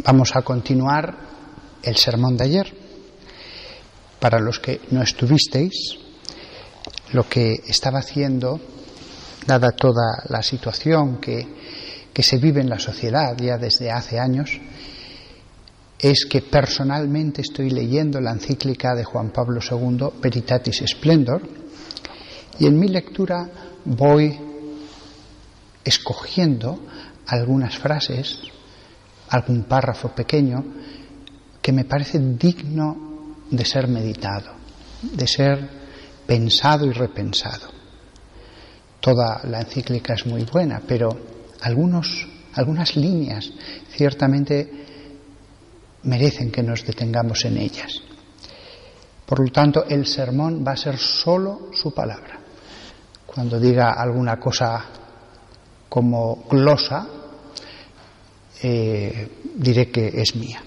Vamos a continuar el sermón de ayer. Para los que no estuvisteis, lo que estaba haciendo, dada toda la situación que se vive en la sociedad ya desde hace años, es que personalmente estoy leyendo la encíclica de Juan Pablo II, Veritatis Splendor, y en mi lectura voy escogiendo algunas frases, algún párrafo pequeño que me parece digno de ser meditado, de ser pensado y repensado. Toda la encíclica es muy buena, pero algunas líneas ciertamente merecen que nos detengamos en ellas. Por lo tanto, el sermón va a ser solo su palabra. Cuando diga alguna cosa como glosa, diré que es mía.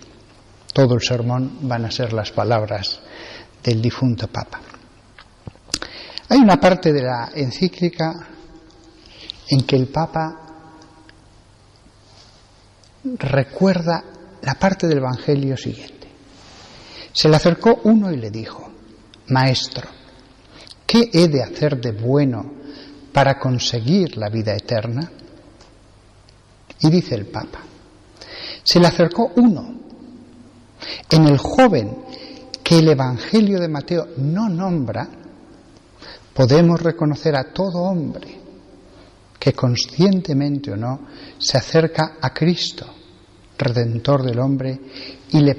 Todo el sermón van a ser las palabras del difunto Papa. Hay una parte de la encíclica en que el Papa recuerda la parte del Evangelio siguiente. Se le acercó uno y le dijo: Maestro, ¿qué he de hacer de bueno para conseguir la vida eterna? Y dice el Papa, se le acercó uno. En el joven que el Evangelio de Mateo no nombra, podemos reconocer a todo hombre que conscientemente o no se acerca a Cristo, Redentor del hombre, y le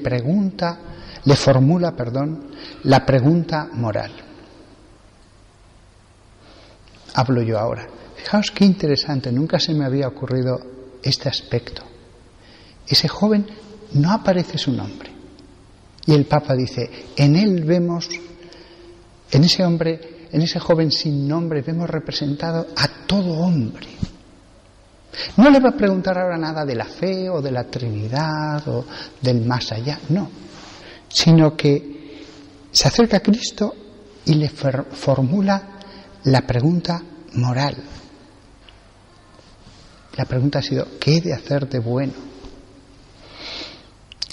formula la pregunta moral. Hablo yo ahora. Fijaos qué interesante, nunca se me había ocurrido este aspecto. Ese joven no aparece su nombre. Y el Papa dice, en él vemos, en ese hombre, en ese joven sin nombre, vemos representado a todo hombre. No le va a preguntar ahora nada de la fe o de la Trinidad o del más allá, no. Sino que se acerca a Cristo y le formula la pregunta moral. La pregunta ha sido, ¿qué he de hacer de bueno?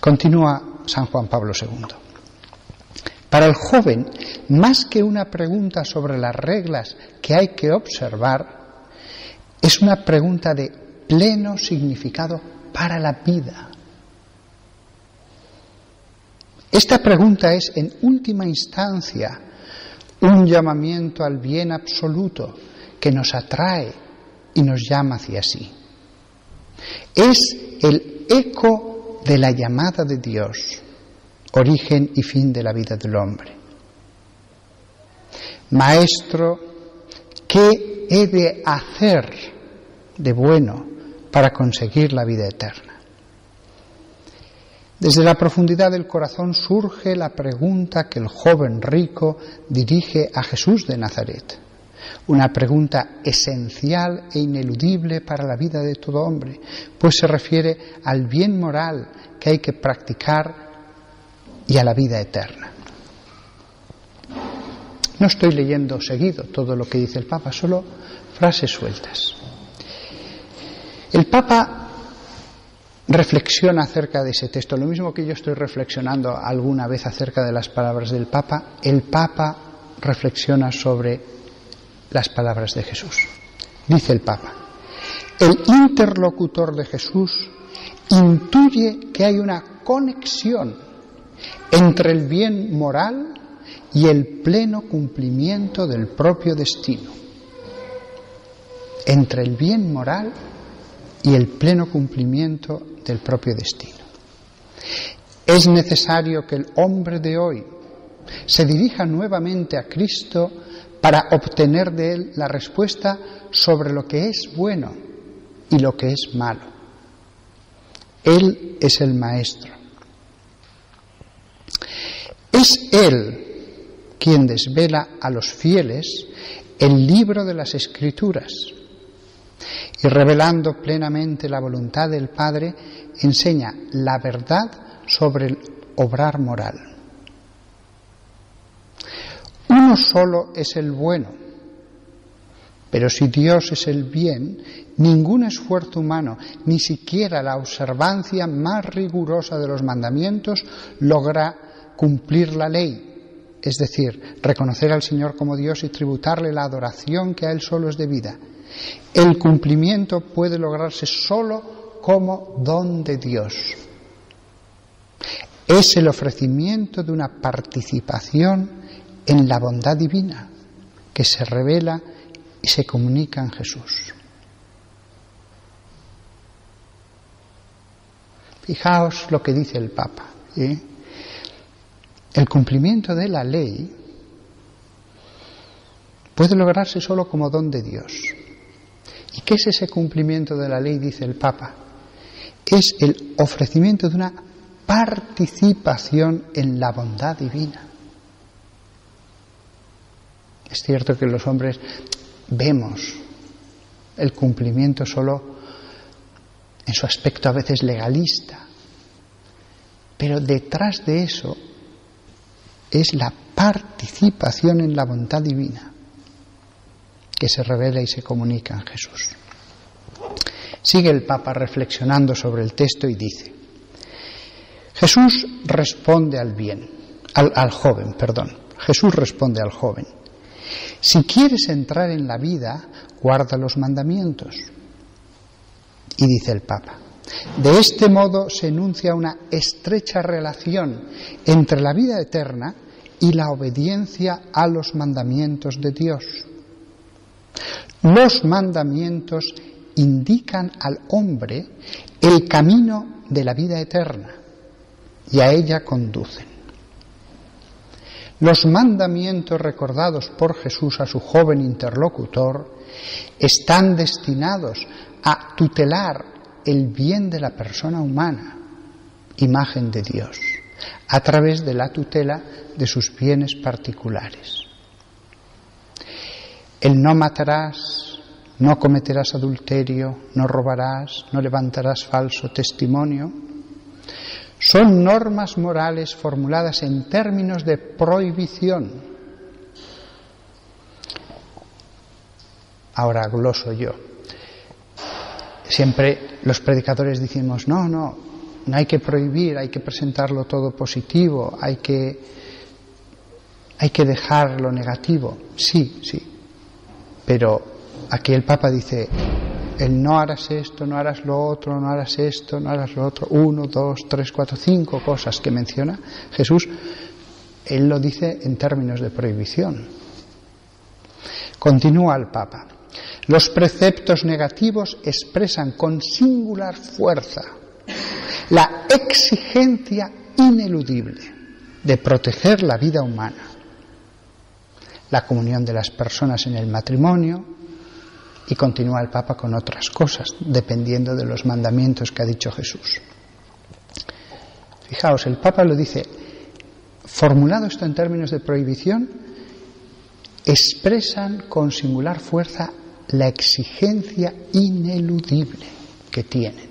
Continúa San Juan Pablo II. Para el joven, más que una pregunta sobre las reglas que hay que observar, es una pregunta de pleno significado para la vida. Esta pregunta es, en última instancia, un llamamiento al bien absoluto que nos atrae y nos llama hacia sí. Es el eco de la llamada de Dios, origen y fin de la vida del hombre. Maestro, ¿qué he de hacer de bueno para conseguir la vida eterna? Desde la profundidad del corazón surge la pregunta que el joven rico dirige a Jesús de Nazaret. Una pregunta esencial e ineludible para la vida de todo hombre, pues se refiere al bien moral que hay que practicar y a la vida eterna. No estoy leyendo seguido todo lo que dice el Papa, solo frases sueltas. El Papa reflexiona acerca de ese texto, lo mismo que yo estoy reflexionando alguna vez acerca de las palabras del Papa, el Papa reflexiona sobre las palabras de Jesús. Dice el Papa, el interlocutor de Jesús intuye que hay una conexión entre el bien moral y el pleno cumplimiento del propio destino. Entre el bien moral y el pleno cumplimiento del propio destino. Es necesario que el hombre de hoy se dirija nuevamente a Cristo para obtener de él la respuesta sobre lo que es bueno y lo que es malo. Él es el Maestro. Es Él quien desvela a los fieles el libro de las Escrituras y, revelando plenamente la voluntad del Padre, enseña la verdad sobre el obrar moral. Uno solo es el bueno, Pero si Dios es el bien, ningún esfuerzo humano, ni siquiera la observancia más rigurosa de los mandamientos, logra cumplir la ley, es decir, reconocer al Señor como Dios y tributarle la adoración que a Él solo es debida. El cumplimiento puede lograrse solo como don de Dios. Es el ofrecimiento de una participación en la bondad divina que se revela y se comunica en Jesús. Fijaos lo que dice el Papa, ¿eh? El cumplimiento de la ley puede lograrse solo como don de Dios. ¿Y qué es ese cumplimiento de la ley? Dice el Papa. Es el ofrecimiento de una participación en la bondad divina. Es cierto que los hombres vemos el cumplimiento solo en su aspecto a veces legalista, pero detrás de eso es la participación en la bondad divina que se revela y se comunica en Jesús. Sigue el Papa reflexionando sobre el texto y dice: Jesús responde al joven. Jesús responde al joven: si quieres entrar en la vida, guarda los mandamientos. Y dice el Papa: de este modo se enuncia una estrecha relación entre la vida eterna y la obediencia a los mandamientos de Dios. Los mandamientos indican al hombre el camino de la vida eterna y a ella conducen. Los mandamientos recordados por Jesús a su joven interlocutor están destinados a tutelar el bien de la persona humana, imagen de Dios, a través de la tutela de sus bienes particulares. El no matarás, no cometerás adulterio, no robarás, no levantarás falso testimonio, son normas morales formuladas en términos de prohibición. Ahora gloso yo. Siempre los predicadores decimos, no hay que prohibir, hay que presentarlo todo positivo, hay que dejar lo negativo. Sí, pero aquí el Papa dice, el no harás esto, no harás lo otro, no harás esto, no harás lo otro, 1, 2, 3, 4, 5 cosas que menciona Jesús, él lo dice en términos de prohibición. Continúa el Papa: los preceptos negativos expresan con singular fuerza la exigencia ineludible de proteger la vida humana, la comunión de las personas en el matrimonio, y continúa el Papa con otras cosas, dependiendo de los mandamientos que ha dicho Jesús. Fijaos, el Papa lo dice, formulado esto en términos de prohibición, expresan con singular fuerza la exigencia ineludible que tienen.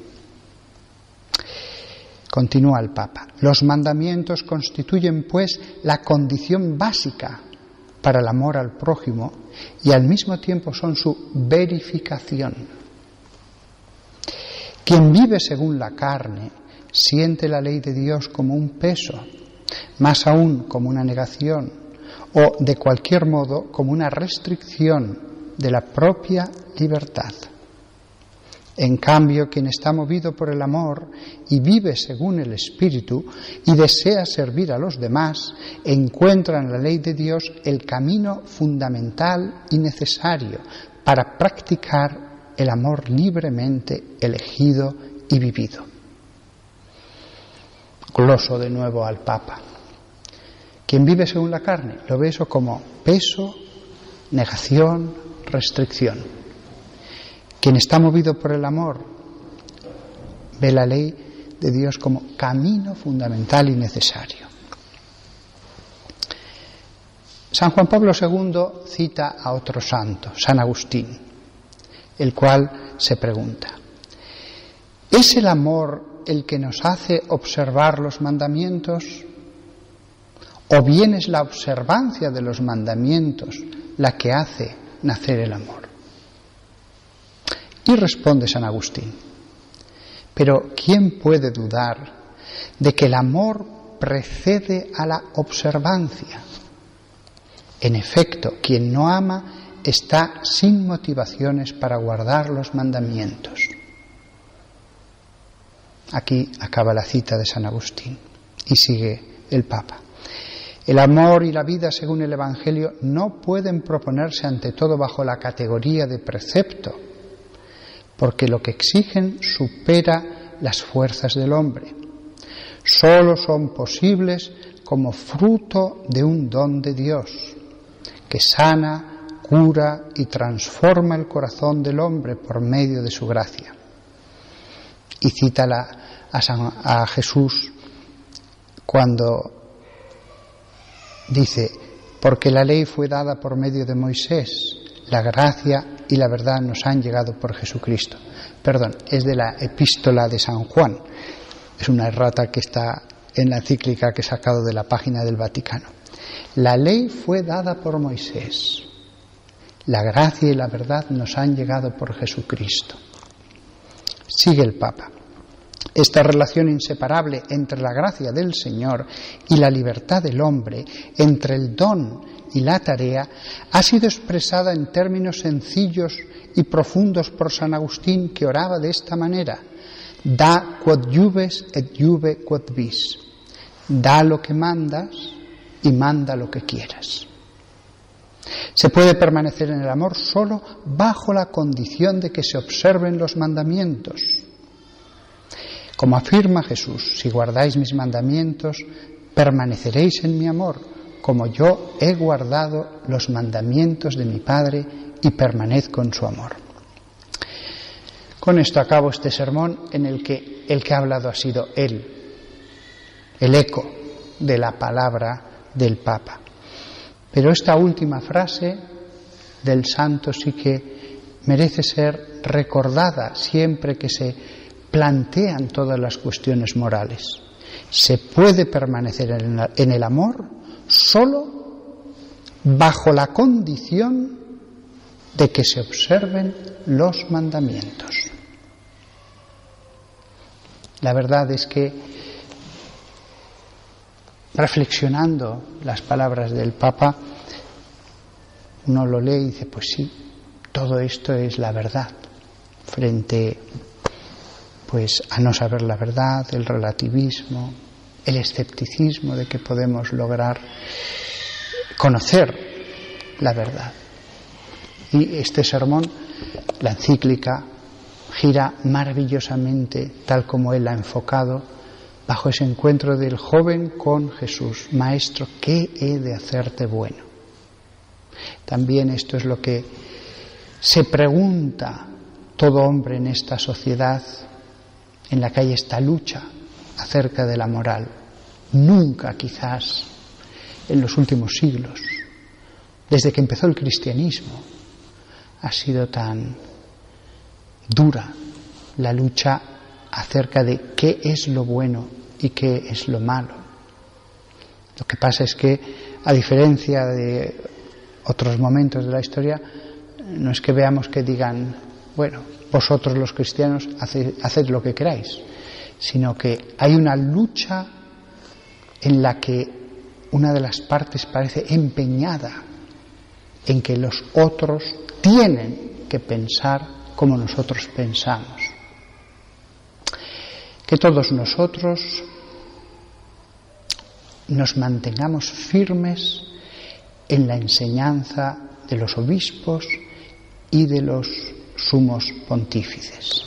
Continúa el Papa: los mandamientos constituyen, pues, la condición básica para el amor al prójimo y al mismo tiempo son su verificación. Quien vive según la carne siente la ley de Dios como un peso, más aún como una negación o, de cualquier modo, como una restricción de la propia libertad. En cambio, quien está movido por el amor y vive según el Espíritu y desea servir a los demás, encuentra en la ley de Dios el camino fundamental y necesario para practicar el amor libremente elegido y vivido. Gloso de nuevo al Papa. Quien vive según la carne lo ve eso como peso, negación, restricción. Quien está movido por el amor ve la ley de Dios como camino fundamental y necesario. San Juan Pablo II cita a otro santo, San Agustín, el cual se pregunta: ¿es el amor el que nos hace observar los mandamientos? ¿O bien es la observancia de los mandamientos la que hace nacer el amor? Y responde San Agustín: pero ¿quién puede dudar de que el amor precede a la observancia? En efecto, quien no ama está sin motivaciones para guardar los mandamientos. Aquí acaba la cita de San Agustín y sigue el Papa. El amor y la vida según el Evangelio no pueden proponerse ante todo bajo la categoría de precepto, porque lo que exigen supera las fuerzas del hombre. Solo son posibles como fruto de un don de Dios, que sana, cura y transforma el corazón del hombre por medio de su gracia. Y cita a Jesús cuando dice: porque la ley fue dada por medio de Moisés, la gracia y la verdad nos han llegado por Jesucristo. Perdón, es de la epístola de San Juan. Es una errata que está en la encíclica que he sacado de la página del Vaticano. La ley fue dada por Moisés. La gracia y la verdad nos han llegado por Jesucristo. Sigue el Papa. Esta relación inseparable entre la gracia del Señor y la libertad del hombre, entre el don y la tarea, ha sido expresada en términos sencillos y profundos por San Agustín, que oraba de esta manera: da quod iubes et iube quod vis. Da lo que mandas y manda lo que quieras. Se puede permanecer en el amor solo bajo la condición de que se observen los mandamientos. Como afirma Jesús: si guardáis mis mandamientos, permaneceréis en mi amor, como yo he guardado los mandamientos de mi Padre y permanezco en su amor. Con esto acabo este sermón en el que ha hablado ha sido él, el eco de la palabra del Papa. Pero esta última frase del santo sí que merece ser recordada siempre que se plantean todas las cuestiones morales. Se puede permanecer en el amor solo bajo la condición de que se observen los mandamientos. La verdad es que, reflexionando las palabras del Papa, uno lo lee y dice: pues sí, todo esto es la verdad, frente pues a no saber la verdad, el relativismo, el escepticismo de que podemos lograr conocer la verdad. Y este sermón, la encíclica, gira maravillosamente, tal como él ha enfocado, bajo ese encuentro del joven con Jesús. Maestro, ¿qué he de hacerte bueno? También esto es lo que se pregunta todo hombre en esta sociedad en la que hay esta lucha acerca de la moral. Nunca, quizás, en los últimos siglos, desde que empezó el cristianismo, ha sido tan dura la lucha acerca de qué es lo bueno y qué es lo malo. Lo que pasa es que, a diferencia de otros momentos de la historia, no es que veamos que digan: bueno, vosotros los cristianos haced lo que queráis, sino que hay una lucha en la que una de las partes parece empeñada en que los otros tienen que pensar como nosotros pensamos. Que todos nosotros nos mantengamos firmes en la enseñanza de los obispos y de los sumos pontífices.